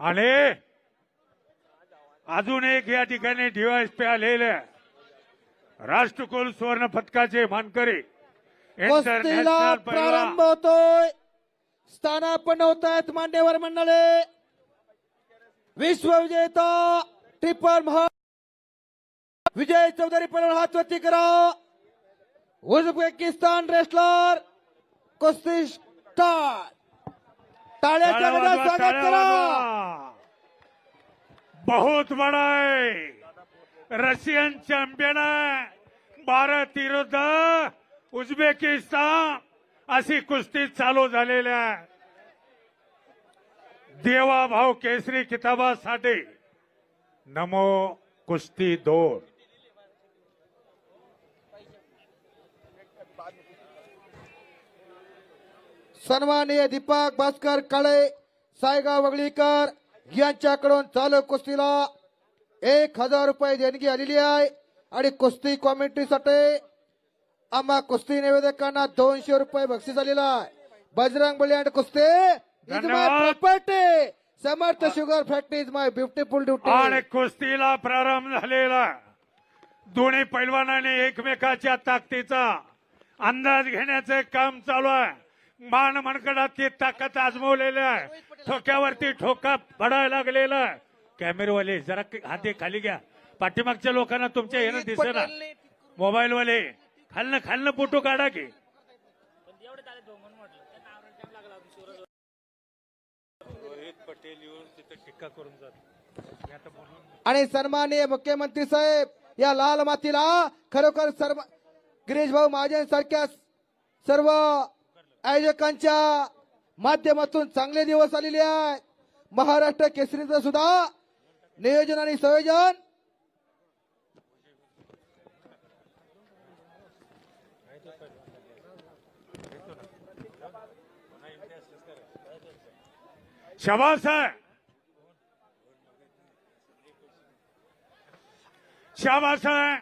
आणि अजून एक या ठिकाणी डीवायएसपी आलेले राष्ट्रकुल सुवर्ण पदकाचे मानकरी कुस्तीला प्रारंभ होतोय. स्थानापन्न होत आहेत मान्यवर मंडळी. विश्वविजेता ट्रिपल विजय चौधरी पैलवान हात वरती करा. उझबेकिस्तान रेसलर कुस्ती स्टार. टाळ्याच्या गजरात स्वागत करा. बहुत बड़ा है रशियन चॅम्पियन भारत विरुद्ध उझबेकिस्तान अशी कुस्ती चालू झालेली आहे. देवाभाऊ केसरी किताबासाठी नमो कुस्ती 2. सन्माननीय दीपक भास्कर काळे सायगाव वगळीकर यांच्याकडून चालू कुस्तीला 1000 रुपये देणगी आलेली आहे. आणि कुस्ती कॉमेंट्रीसाठी आम्हा कुस्ती निवेदकांना 200 रुपये बक्षीस आलेला आहे. बजरंग बली अँड कुस्ती is my property. Samarth sugar factory is my beautiful duty. आणि कुस्तीला प्रारंभ झालेला दोन्ही पैलवानांनी एकमेकाच्या ताकदीचा अंदाज घेण्याचे काम चालू आहे. मान मनगडातली ताकद आजमवलेली आहे. ठोक्यावरती ठोका पडायला लागलेला आहे. कॅमेरावाले जरा हाते खाली घ्या. पाठीमागच्या लोकांना तुमच्या येणं दिसेना. मोबाईलवाले खालनं फोटो काढा की. पटेल येऊन तिथे टीका करून जात. आणि सन्माननीय मुख्यमंत्री साहेब या लाल मातीला खरोखर सर्व गिरीश भाऊ महाजन सारख्या सर्व आयोजकांच्या माध्यमातून चांगले दिवस आलेले आहेत. महाराष्ट्र केसरीचं सुद्धा नियोजन आणि संयोजन शाबास है. शाबास है.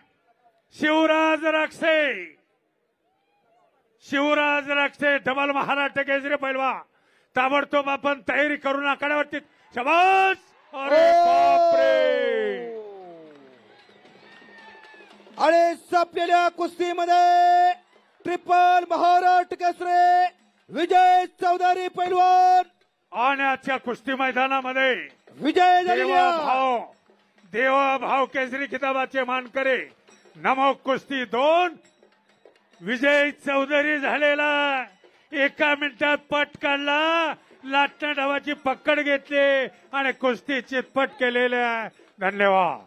शिवराज रक्षे डबल महाराष्ट्र केसरी पैलवान ताबडतोब आपण तयारी करून आखाड्यावरती. शाबास. अरे बापरे. आणि संपलेल्या कुस्तीमध्ये ट्रिपल महाराष्ट्र केसरी विजय चौधरी पैलवान आणि आजच्या कुस्ती मैदानामध्ये विजय झालेला देवाभाऊ केसरी किताबाचे मानकरी नमो कुस्ती 2 विजय चौधरी झालेला. 1 मिनिटात पट काढला. लाटण्या डावाची पकड घेतली आणि कुस्ती चितपट केलेली आहे. धन्यवाद.